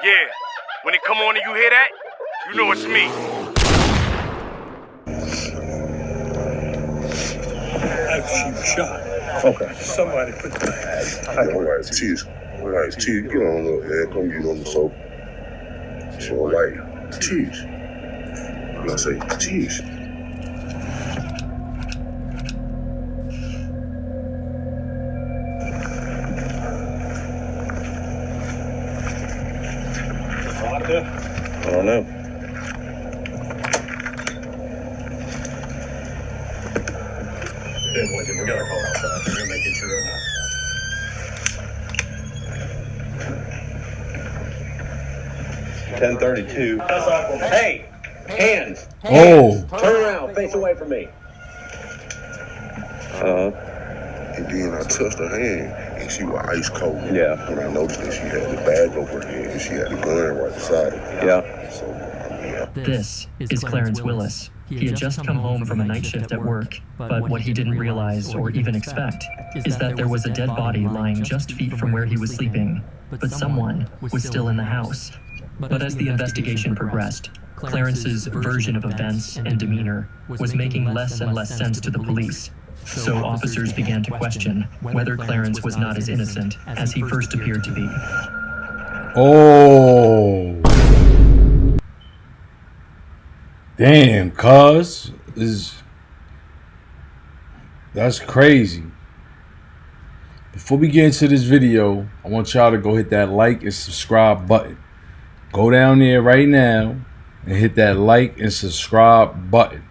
Yeah, when it come on and you hear that, you know it's me. I've shot. Okay. Somebody put the I know where it's cheese. Right, cheese. Get on the head. Come get on the sofa. So like cheese. And I say cheese. vodka. I don't know. We got our call outside. We're gonna make it sure or not. $10.32. Hey, hands. Oh. Turn around, face away from me. And then I touched her hand, and she was ice cold. Yeah. And I noticed that she had the bag over her head, and she had the gun right beside her. Yeah. So, yeah. This is Clarence Willis. He had just come home from a night shift at work, but what he didn't realize or even expect is that there was a dead body lying just feet from where he was sleeping, but someone was still in the house. But as the investigation progressed, Clarence's version of events and demeanor was making less and less sense to the police. So officers began to question whether Clarence was not as innocent as he first appeared to be. Oh. Damn, cuz. That's crazy. Before we get into this video, I want y'all to go hit that like and subscribe button. Go down there right now and hit that like and subscribe button.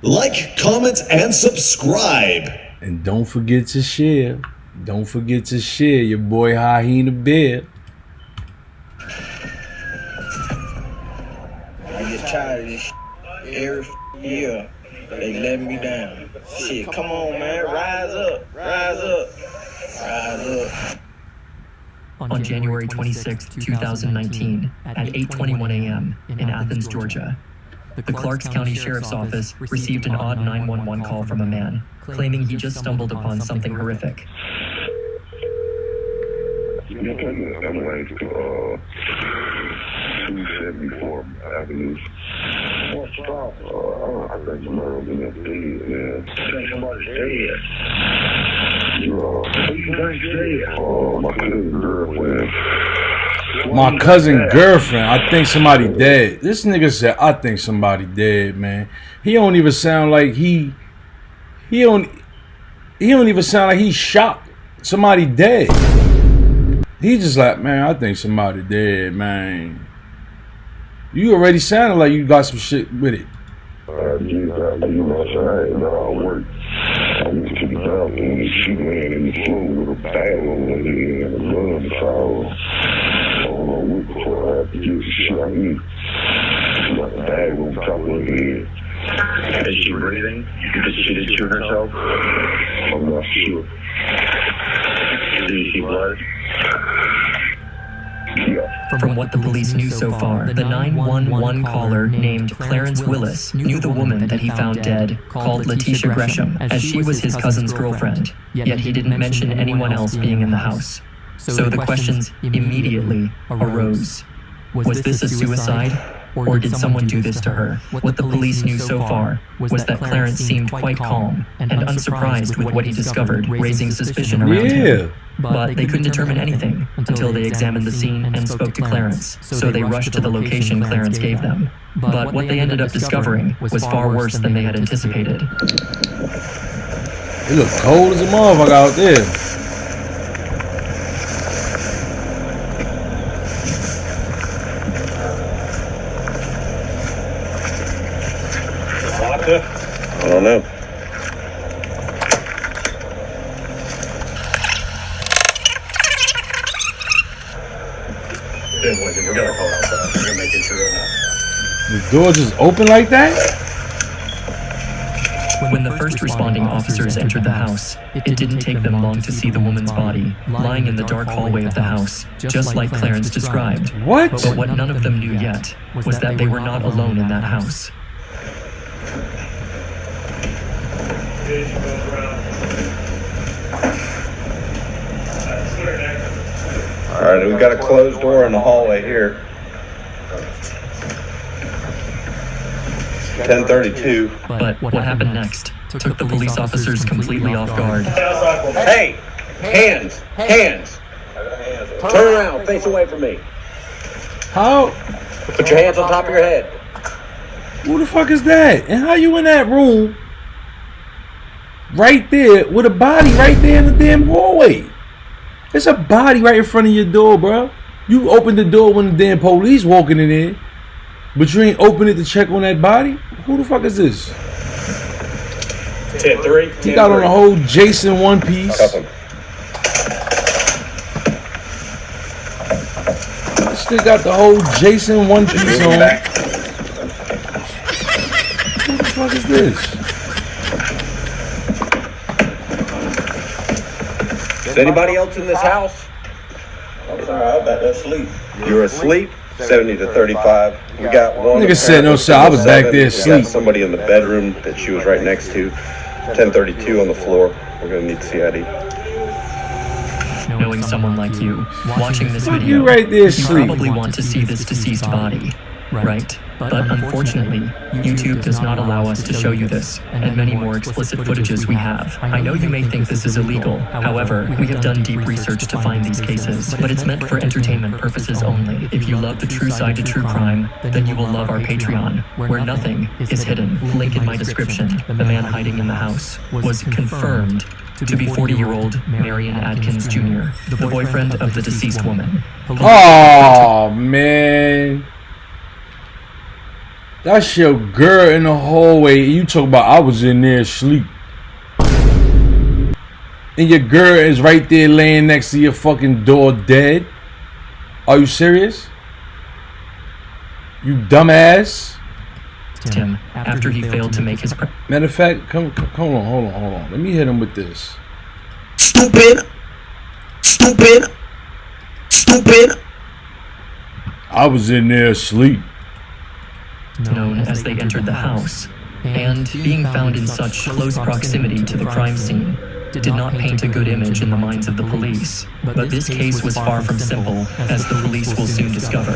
Like, comment, and subscribe. And don't forget to share. Don't forget to share your boy Hyena Bear. I get tired of this shit. Every year they letting me down. Shit, come on, man, rise up, rise up, rise up. On January 26, 2019, at 8:21 a.m. in Athens, Georgia, the Clarks County Sheriff's Office received an odd 911 call from a man claiming he just stumbled upon something horrific. You can ambulance to 274 Avenue. What's up? I think somebody's in that dead, man. I think somebody's dead. Who you think's dead? My cousin's girlfriend. My cousin girlfriend. I think somebody dead. This nigga said, I think somebody dead, man. He don't even sound like he don't even sound like he shot somebody dead. He just like, man, I think somebody dead, man. You already sounded like you got some shit with it. You know, I work. I went to the bathroom and she laying in the floor with a bag on her head and a gun foul. I don't know what before I had to get the shit I need. She got the bag on top of her head. Is she breathing? Did she shoot herself? I'm not sure. Did you see blood? Yeah. From what the police knew so far, the 911 caller named Clarence Willis knew the woman that he found dead, called Letitia Gresham, as she was his cousin's girlfriend, yet he didn't mention anyone else being in the house. So the questions immediately arose. Was this a suicide? Or did someone do this to her? What the police knew so far was that Clarence seemed quite calm and unsurprised with what he discovered, raising suspicion around him. But they couldn't determine anything until they examined the scene and spoke to Clarence, so they rushed to the location Clarence gave them. But what they ended up discovering was far worse than they had anticipated. It looked cold as a motherfucker out there. Vodka. I don't know. We got our call outside. We're gonna make it sure or not. The door just open like that? When the first responding officers entered the house, it didn't take them long to see the woman's body lying in the dark hallway of the house, just like Clarence described. What? But what none of them knew yet was that they were not alone in that house. Alright, we've got a closed door in the hallway here. 10:32. But what happened next took the police officers completely off guard. Hey! Hands! Hands! Turn around, face away from me. How? Put your hands on top of your head. Who the fuck is that? And how you in that room right there with a body right there in the damn hallway? There's a body right in front of your door, bro. You opened the door when the damn police walking in there, but you ain't open it to check on that body? Who the fuck is this? 10-3. He got on a whole Jason one piece. Still got the whole Jason one piece on. Who the fuck is this? Is anybody else in this house? I'm sorry, I'm about to asleep. You're asleep? 70 to 35. We got one. Nigga said no, sir. I was back there We asleep. got somebody in the bedroom that she was right next to. 10:32 on the floor. We're gonna need CID. Knowing someone like you, watching this Fuck video, you right there you asleep. probably want to see this deceased body, right? But unfortunately, YouTube does not allow us to show you this, and many more explicit footages we have. I know you may think this is illegal, however, we have done deep research to find these cases, but it's meant for entertainment purposes only. If you love the true side to true crime, then you will love our Patreon, where nothing is hidden. Link in my description. The man hiding in the house was confirmed to be 40-year-old Marion Adkins Jr., the boyfriend of the deceased woman. Oh man, that's your girl in the hallway. You talk about I was in there asleep, and your girl is right there laying next to your fucking door dead. Are you serious? You dumbass. Tim, after he failed to make his... Matter of fact, hold on. Let me hit him with this. Stupid. Stupid. Stupid. I was in there asleep. known as they entered the house, and being found in such close proximity to the crime scene did not paint a good image in the minds of the police. But this case was far from simple, as the police will soon discover.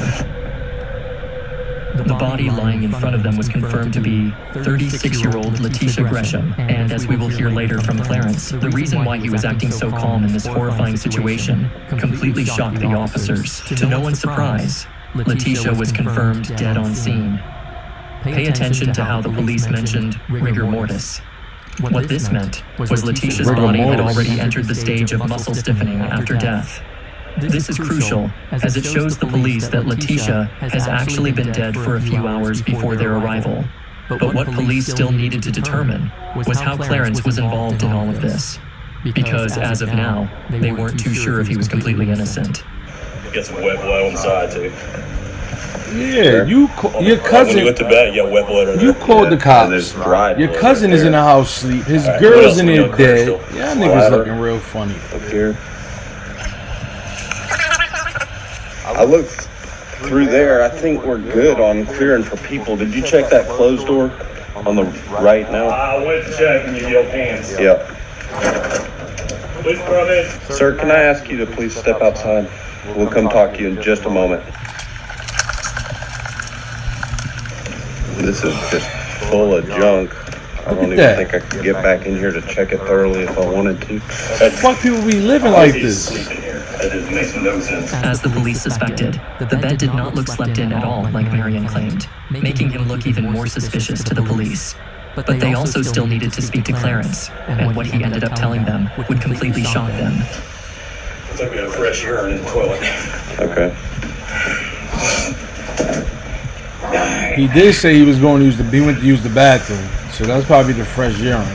The body lying in front of them was confirmed to be 36-year-old Letitia Gresham, and as we will hear later from Clarence, the reason why he was acting so calm in this horrifying situation completely shocked the officers. To no one's surprise, Letitia was confirmed dead on scene. Pay attention to how the police mentioned rigor mortis. What this meant was Letitia's body had already entered the stage of muscle stiffening after death. This is crucial, as it shows the police that Letitia has actually been dead for a few hours before their arrival. But what police still needed to determine was how Clarence was involved in all of this. Because as of now, they weren't too sure if he was completely innocent. Get some wet blood on the side too. Yeah, your When cousin. you went to bed, you got wet blood on You there. called the And cops. there's dried Your blood cousin right is in the there. house asleep. His Alright, what girl's else in we there know, dead. Crystal? Y'all niggas Ladder. looking real funny. Up here. I looked through there. I think we're good on clearing for people. Did you check that closed door on the right now? I went to check and you yelled hands. Yep. Please come in. Sir, can I ask you to please step outside? We'll come talk to you in just a moment. This is just full of junk. I don't even that. think I could get back in here to check it thoroughly if I wanted to. Fuck people be living like this. That just makes no sense. As the police suspected, the bed did not look slept in at all, like Marion claimed, making him look even more suspicious to the police. But they also still needed to speak to Clarence, and what he ended up telling them would completely shock them. Took me a fresh urine in the toilet. Okay. He did say he was going to he went to use the bathroom, so that's probably the fresh urine.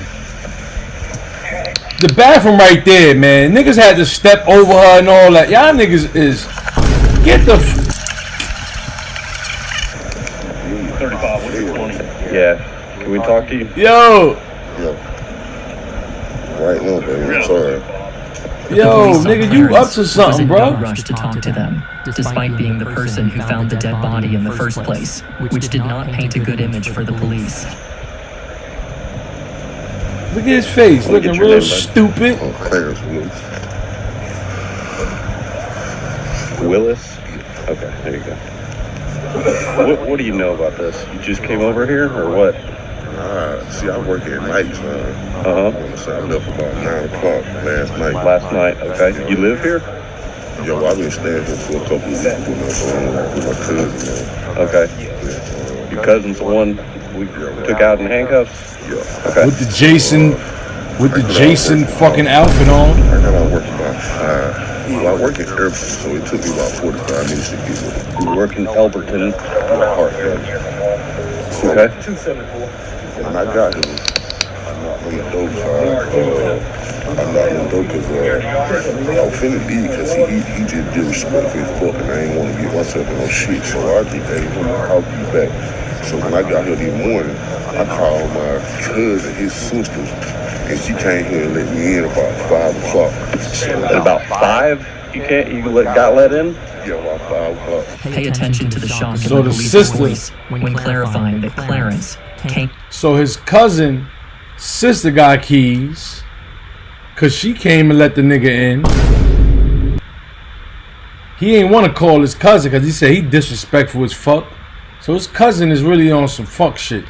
The bathroom right there, man. Niggas had to step over her and all that. Y'all niggas is get the. 35, what's your 20? Yeah. Can we talk to you? Yo, Right now, baby. I'm sorry. yo, nigga, you up to something, was in no bro? rush to talk to them, despite being the person who found the dead body in the first place, which did not paint a good image for the police. Look at his face, Let me looking get your real name, bud. stupid. Oh, Clarence Willis. Willis? Okay, there you go. What do you know about this? You just came over here, or what? See, I work at night, man. So I left about 9 o'clock last night. Last night, okay. You live here? Yo, I've been staying here for a couple of weeks with my cousin, man. Okay. Your cousin's the one we took out in handcuffs? Yeah. Okay. With the Jason fucking outfit on. I got out work about 5. Well, I work in Irving, so it took me about 45 minutes to get there. You work in Elberton, HORRIFIED. okay? When I got here, I knocked on the door, I knocked on the door because I was finna leave because he just disrespectful as fuck and I ain't want to get myself in no shit. So I just gave him I'll be back. So when I got here this morning, I called my cousin, his sister, and she came here and let me in about 5 o'clock. At about 5, got let in? Yeah, about 5 o'clock. Pay attention to the shock So in the the police's sister- voice when clarifying that Clarence came. So his cousin, sister got keys, cause she came and let the nigga in. He ain't want to call his cousin cause he said he disrespectful as fuck. So his cousin is really on some fuck shit.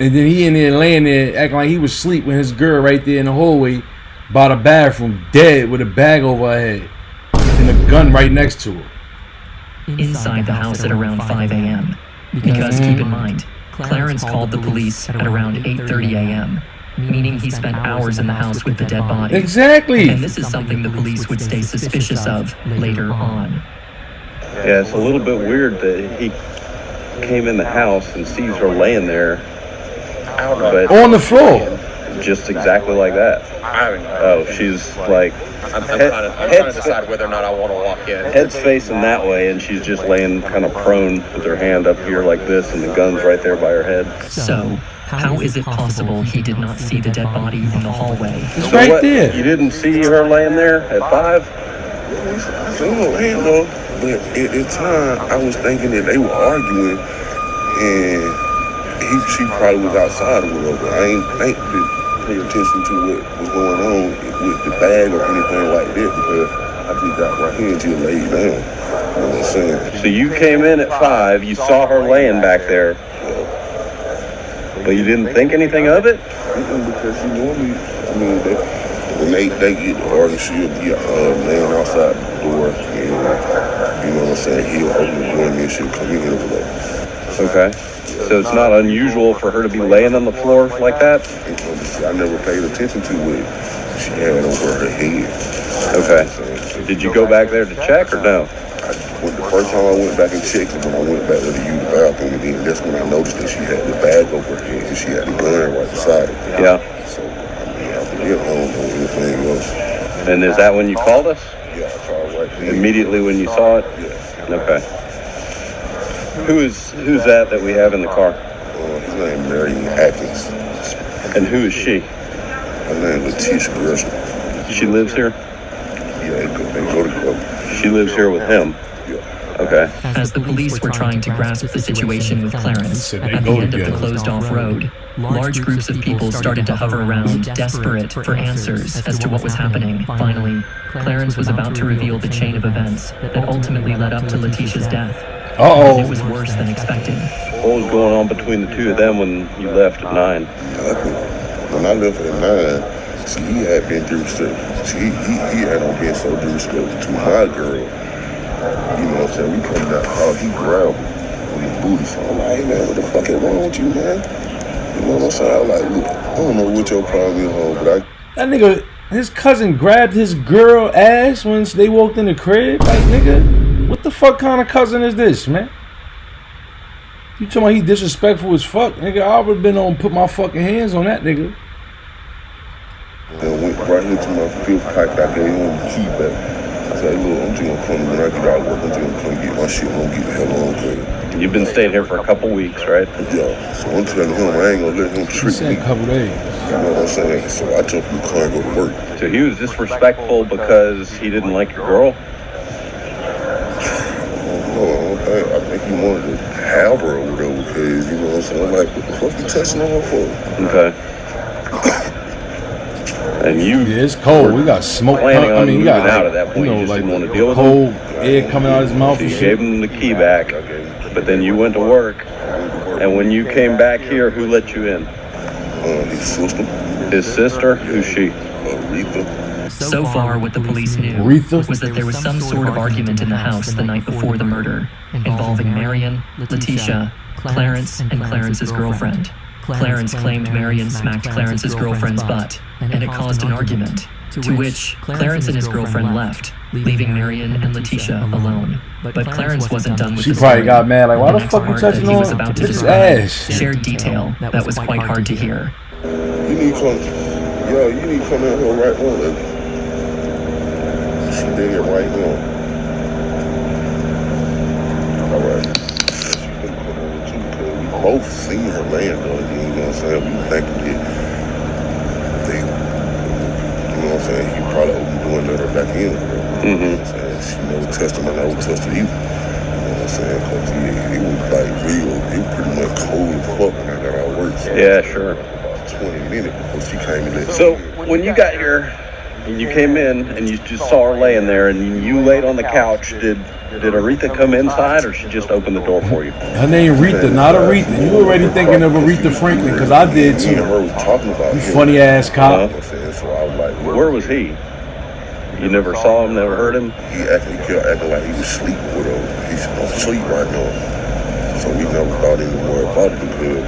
And then he in there laying there acting like he was asleep with his girl right there in the hallway by the bathroom, dead with a bag over her head and a gun right next to her. Inside the house at around 5 a.m. Because keep in mind, Clarence called the police at around 8:30 a.m., meaning he spent hours in the house with the dead body. Exactly. And this is something the police would stay suspicious of later on. Yeah, it's a little bit weird that he came in the house and sees her laying there. But On the floor. just exactly like that. Oh, she's like I'm trying to decide whether or not I want to walk in. head's facing that way, and she's just laying kind of prone with her hand up here like this, and the gun's right there by her head. So, how is it possible he did not see the dead body in the hallway? It's So right what, there. You didn't see her laying there at 5? I seen her laying though, but at the time I was thinking that they were arguing and she probably was outside or whatever. I ain't think to pay attention to what was going on with the bag or anything like that because I just got right here and just laid down. You know what I'm saying? So you came in at 5, you saw her laying back there, but you didn't think anything of it? Because she normally, I mean, when they get to argue, she'll be laying outside the door and, you know what I'm saying, he'll open the door and then she'll come in or whatever. Okay. So it's not unusual for her to be laying on the floor like that? I never paid attention to what she had over her head. Okay. Did you go back there to check or no? The first time I went back and checked it, when I went back to the bathroom, and then that's when I noticed that she had the bag over her head and she had the gun right beside her. Yeah. So, I mean, after that, I don't know anything else. And is that when you called us? Yeah, I called right then. Immediately when you saw it? Yeah. Okay. Who's that we have in the car? His name is Marion Atkins. And who is she? Her name is Letitia Gresham. She lives here? Yeah, they go together. She lives here with him? Yeah. Okay. As the police were trying to grasp the situation with Clarence at the end of the closed-off road, large groups of people started to hover around, desperate for answers as to what was happening. Finally, Clarence was about to reveal the chain of events that ultimately led up to Letitia's death. Uh-oh. It was worse than expected. What was going on between the two of them when you left at 9? Nothing. When I left at 9, see, he had been disrespectful. See, he had on been so disrespectful to my girl. You know what I'm saying? We come down, he grabbed me on the booty. So I'm like, hey man, what the fuck is wrong with you, man? You know what I'm saying? I'm like, look, I don't know what your problem is, but That nigga, his cousin grabbed his girl ass when they walked in the crib. Like, nigga, what the fuck kind of cousin is this, man? You talking about he disrespectful as fuck? Nigga, I would've been on put my fucking hands on that nigga. And went right into my fifth pack. I gave him the key back. I said, look, I'm just gonna come when I get out of work. I'm just gonna come get my shit. I'm gonna get the hell on, cause You've been staying here for a couple weeks, right? yeah. So I'm telling him I ain't gonna let him trick me. A couple days. You know what I'm saying? So I jump in the car and go to work. So he was disrespectful because he didn't like your girl? I think he wanted to have her or whatever, because, you know what I'm saying? I'm like, what the fuck you touching on her for? Okay. And you Yeah, it's cold. We got smoke. planning I on mean, you moving got out at that point. you know, You just like didn't want to deal with cold him. air coming out of his mouth So and you shit. gave him the key back, but then you went to work. And when you came back here, who let you in? His sister. His sister? Who's she? Rita. So far, what the police knew Aretha? was that there was some sort of argument in the house the night before the murder, involving Marion, Letitia, Clarence, and Clarence's girlfriend. Clarence claimed Marion smacked Clarence's girlfriend's butt, and it caused an argument, to which Clarence and his girlfriend left, leaving Marion and Letitia alone. But Clarence wasn't done with She the probably story. got mad, like, why The the next fuck you part that touching he was on about to his describe ass? shared detail that was quite hard to hear. You need to come. Yo, you need to come out here right now. Like, she did it right now. All right. She can come over too, because we both seen her laying there. You know what I'm saying? We thinking that they, you know what I'm saying? He probably opened the door and let her back in. You know what I'm saying? She never tested me, I never tested you. You know what I'm saying? Because it was like real. It was pretty much cold as fuck when I got out of work. So Yeah, sure. 20 minutes before she came in. So when you got here and you came in and you just saw her laying there and you laid on the couch, did Aretha come inside or she just opened the door for you? Her name Rita, not Aretha. You already thinking of Aretha Franklin, because I did Me and too. her was talking about You him. funny ass cop. You know what I'm saying? So I was like, Where was he? You never saw him, never heard him? he kept acting like he was sleeping with her. He's asleep right now. So we never thought any more about it because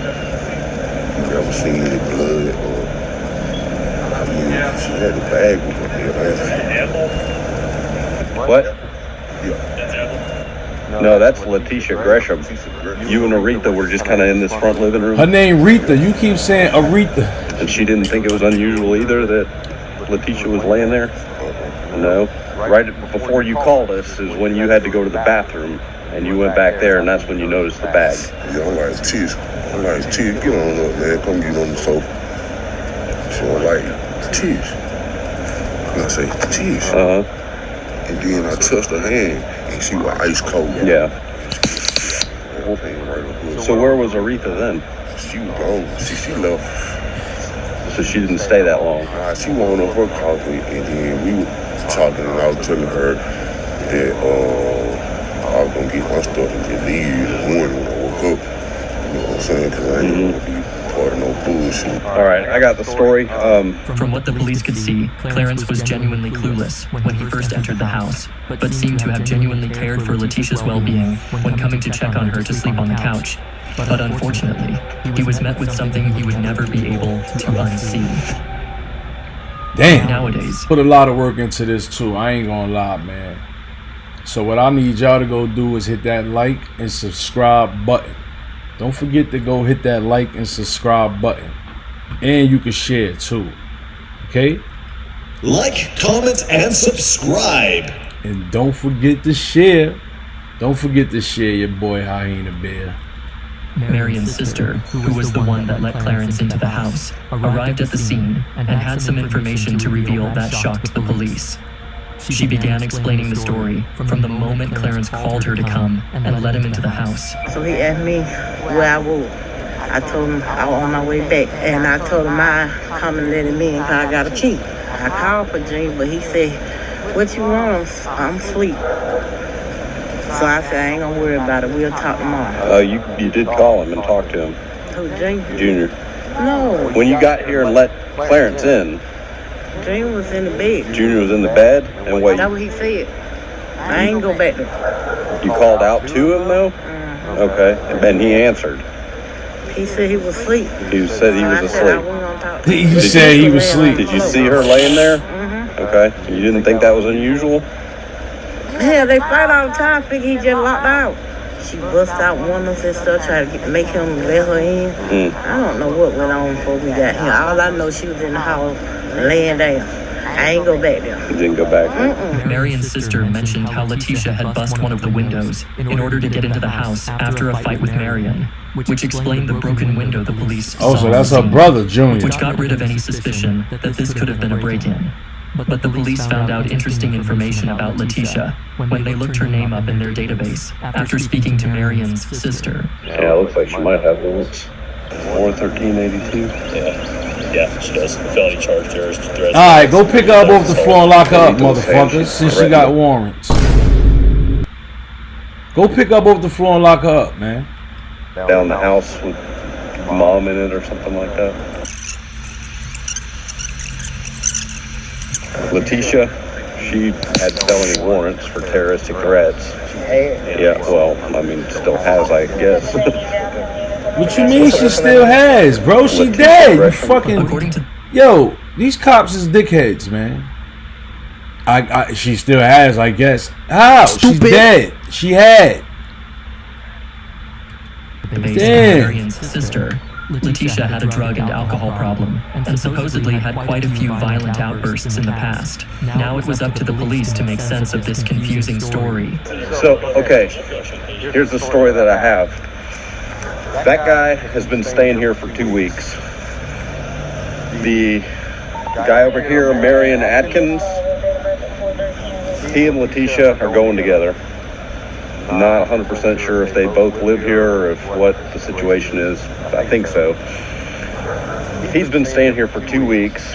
we never seen any blood or, I mean, she had the bag with her. What? Yeah. No, that's Letitia Gresham. You and Aretha were just kind of in this front living Her room, name Rita. You keep saying Aretha. and she didn't think it was unusual either that Letitia was laying there? No. Right before you called us is when you had to go to the bathroom, and you went back there, and that's when you noticed the bag. Yeah, I'm like, Tish, get on up, man. Come get on the sofa. So I'm like, Tish. And I say, Tish. And then I touched her hand, and she was ice cold. Yeah. Right. So where was Aretha then? She was gone. She left. So she didn't stay that long. She went on her coffee, and then we were talking, and I was telling her that I was going to get my stuff and just leave in the morning when I woke up. You know what I'm saying? Because I ain't going to be part of no bullshit. All right, I got the story. From what the police could see, Clarence was genuinely clueless when he first entered the house, but seemed to have genuinely cared for Letitia's well-being when coming to check on her to sleep on the couch. But unfortunately, he was met with something he would never be able to unsee. Damn. Nowadays, Put a lot of work into this too. I ain't gonna lie, man. So what I need y'all to go do is hit that like and subscribe button. Don't forget to go hit that like and subscribe button. And you can share too. Okay? Like, comment, and subscribe. And don't forget to share. Don't forget to share your boy Hyena Bear. Marion's sister, who was the one that let Clarence into the house, arrived at the scene and had some information to reveal that shocked the police. She began explaining the story from the moment Clarence called her to come and let him into the house. So he asked me where I was. I told him I was on my way back, and I told him I come and let him in because I got a key. I called for Gene, but he said, "What you want? I'm asleep." So I said, I ain't gonna worry about it. We'll talk tomorrow. You did call him and talk to him. Who, Gene? Junior. No. When you got here and let Clarence in, Gene was in the bed. Junior was in the bed, and wait, That's what he said. I ain't go back there. you called out to him though? Okay, and he answered. He said he was asleep. He said he was I said I asleep. wasn't gonna talk. You said he was asleep. Did you see her laying there? Okay, you didn't think that was unusual? Hell, they fight all the time. Figure he just locked out. She bust out windows and stuff, try to make him let her in. I don't know what went on before we got here. All I know, she was in the house laying down. I ain't go back there. You didn't go back there? Marion's sister mentioned how Letitia had bust one of the windows in order to get into the house after a fight with Marion, which explained the broken window the police saw. Oh, so that's her brother, Junior. Which got rid of any suspicion that this could have been a break-in. But the police found out interesting information about Letitia when they looked her name up in their database after speaking to Marion's sister. Yeah, it looks like she might have one. 41382. Yeah. Yeah, she does. Felony charge, terrorist threats. Alright, go pick her up off the floor and lock her up, motherfuckers, since she got warrants. Go pick her up off the floor and lock her up, man. Down the house with mom in it or something like that. Letitia, she had felony warrants for terroristic threats. Yeah, well, I mean, still has, I guess. What you mean she still has, bro? She dead. You fucking... Yo, these cops is dickheads, man. She still has, I guess. How? She's dead. She had. Marian's sister, Letitia, had a drug and alcohol problem and supposedly had quite a few violent outbursts in the past. Now it was up to the police to make sense of this confusing story. So, okay, here's the story that I have. That guy has been staying here for 2 weeks. The guy over here, Marion Atkins, he and Letitia are going together. I'm not 100% sure if they both live here or if what the situation is. I think so. He's been staying here for 2 weeks.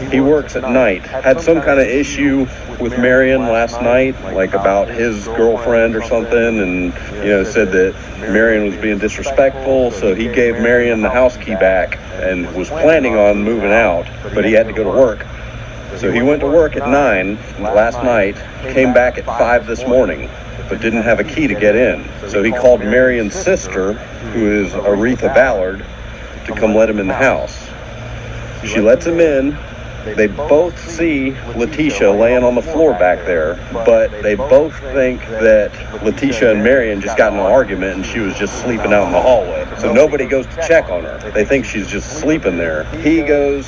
He works at night. Had some kind of issue with Marion last night, like about his girlfriend or something, and, you know, said that Marion was being disrespectful, so he gave Marion the house key back and was planning on moving out, but he had to go to work. So he went to work at 9 last night, came back at 5 this morning, but didn't have a key to get in. So he called Marion's sister, who is Aretha Ballard, to come let him in the house. She lets him in. They both see Letitia laying on the floor back there, but they both think that Letitia and Marion just got in an argument and she was just sleeping out in the hallway. So nobody goes to check on her. They think she's just sleeping there.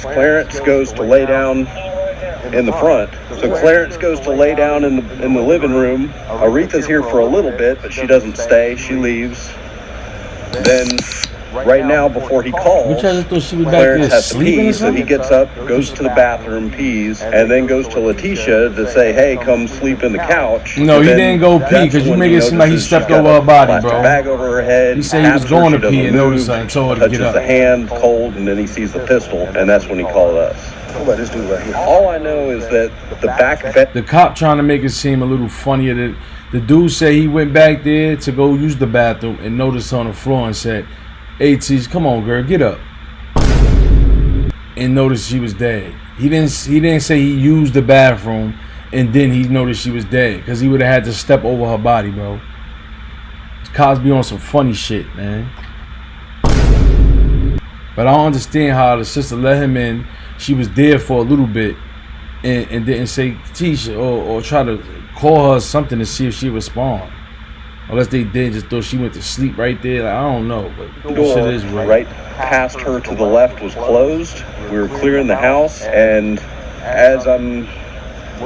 Clarence goes to lay down in the front. So Clarence goes to lay down in the living room. Aretha's here for a little bit, but she doesn't stay. She leaves. Then right now, before he calls, Clarence has to pee, so he gets up, goes to the bathroom, pees, and then goes to Letitia to say, hey, come sleep in the couch. No, he didn't go pee, because you make it seem like he stepped over her body, bro. Bag over her head. He said he was going to pee and noticed her and told her to get up. Touches the hand, cold, and then he sees the pistol, and that's when he called us. What about this dude right here? All I know is that the cop trying to make it seem a little funnier. That the dude said he went back there to go use the bathroom and noticed on the floor and said, hey, Tease, come on, girl, get up. And noticed she was dead. He didn't say he used the bathroom and then he noticed she was dead, because he would have had to step over her body, bro. Cops be on some funny shit, man. But I don't understand how the sister let him in. She was there for a little bit and didn't say Tisha or try to call her something to see if she respond. Unless they did, just thought she went to sleep right there. Like, I don't know, but the door shit is weird. Right past her to the left was closed. We were clearing the house, and as I'm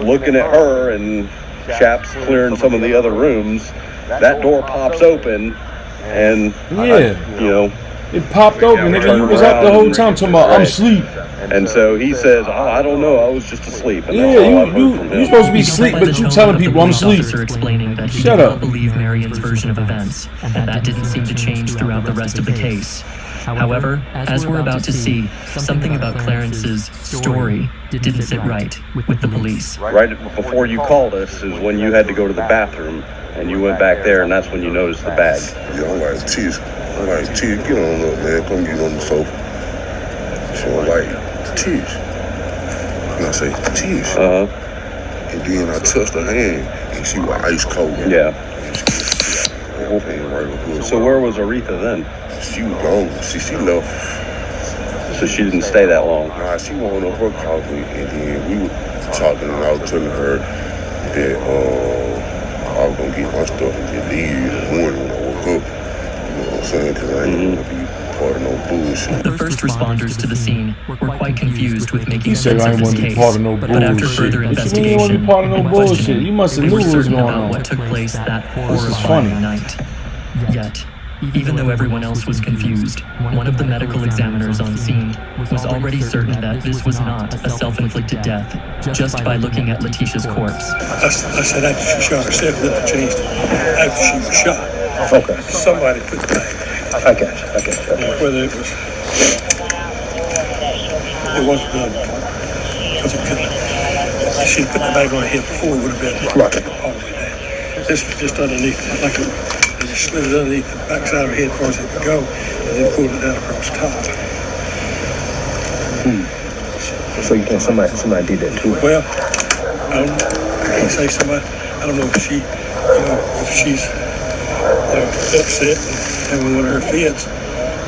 looking at her and Chap's clearing some of the other rooms, that door pops open, and it popped open, nigga. You was up the whole time talking about I'm asleep. And so he says, I don't know, I was just asleep. And you supposed to be asleep, but you telling people I'm asleep. Explaining that he Shut did up. not believe Marion's version of events, and that didn't seem to change throughout the rest of the case. However, as we're about to see, something about Clarence's story didn't sit right with the police. Right before you called us is when you had to go to the bathroom, and you went back there, and that's when you noticed the bag. Yeah, I'm like, Tease, get on up, man. Come get on the sofa. So I'm like, Tease. And I say, Tease. And then I touched her hand, and she was ice cold. Yeah. Right. So where was Aretha then? She was gone. She left. So she didn't stay that long? Nah, she went on her coffee, and then we were talking, and I was telling her that I was going to get my stuff and just leave in the morning when I woke up. You know what I'm saying? Because I ain't going to be part of no bullshit. The first responders to the scene were quite confused with making He said sense I of ain't this want to be case. part of no But bullshit. after further What you mean you investigation want to be part of no and bullshit? questioning, You must have they knew were what was certain going about on. what took place that This is funny. horrifying night. Yet, even though everyone else was confused, one of the medical examiners on scene was already certain that this was not a self-inflicted death, just by looking at Letitia's corpse. I said after she shot herself, then I changed it. After she was shot. Okay. Somebody put the bag. I got you. Whether it was It wasn't done because it couldn't. If she'd put the bag on her head before, it would have been all the way down. This was just underneath, like they just slid it underneath the backside of her head as far as it could go, and then pulled it down across the top. So you think somebody did that too? Well, I can't say somebody. I don't know if she, if she's upset and having one of her fits,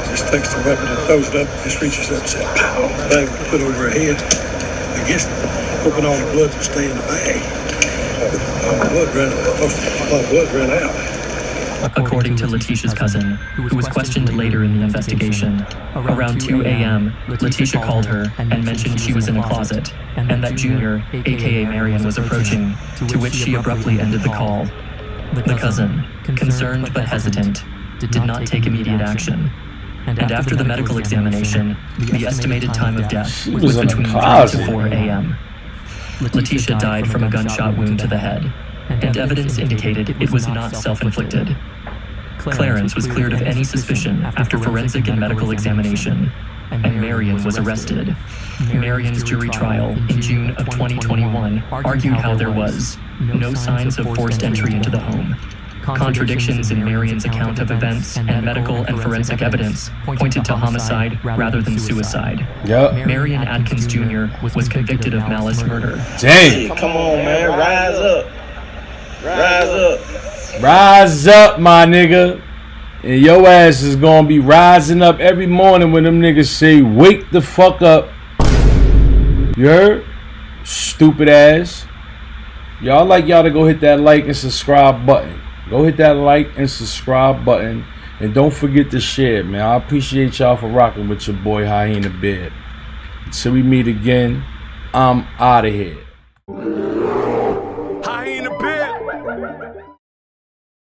just takes the weapon and throws it up, just reaches up and says, pow, the bag was put over her head. I guess hoping all the blood would stay in the bag. But a lot of blood ran out. According to Letitia's cousin, who was questioned later in the investigation, around 2 a.m., Letitia called her and mentioned she was in the closet, and that Junior, aka Marion, was approaching, to which she abruptly ended the call. The cousin, concerned but hesitant, did not take immediate action. And after the medical examination, the estimated time of death was between 3 to 4 a.m. Letitia died from a gunshot wound to the head, and evidence indicated it was not self-inflicted. Clarence was cleared of any suspicion after forensic and medical examination, and Marion was arrested. Marion's jury trial in June of 2021 argued how there was no signs of forced entry into the home. Contradictions in Marion's account of events and medical and forensic evidence pointed to homicide rather than suicide. Marion Adkins Jr. was convicted of malice murder. Dang! Come on, man, rise up. Rise up. Rise up, my nigga. And your ass is gonna be rising up every morning when them niggas say, wake the fuck up. You heard? Stupid ass. Y'all like y'all to go hit that like and subscribe button. Go hit that like and subscribe button. And don't forget to share, man. I appreciate y'all for rocking with your boy Hyena Beard. Till we meet again, I'm out of here.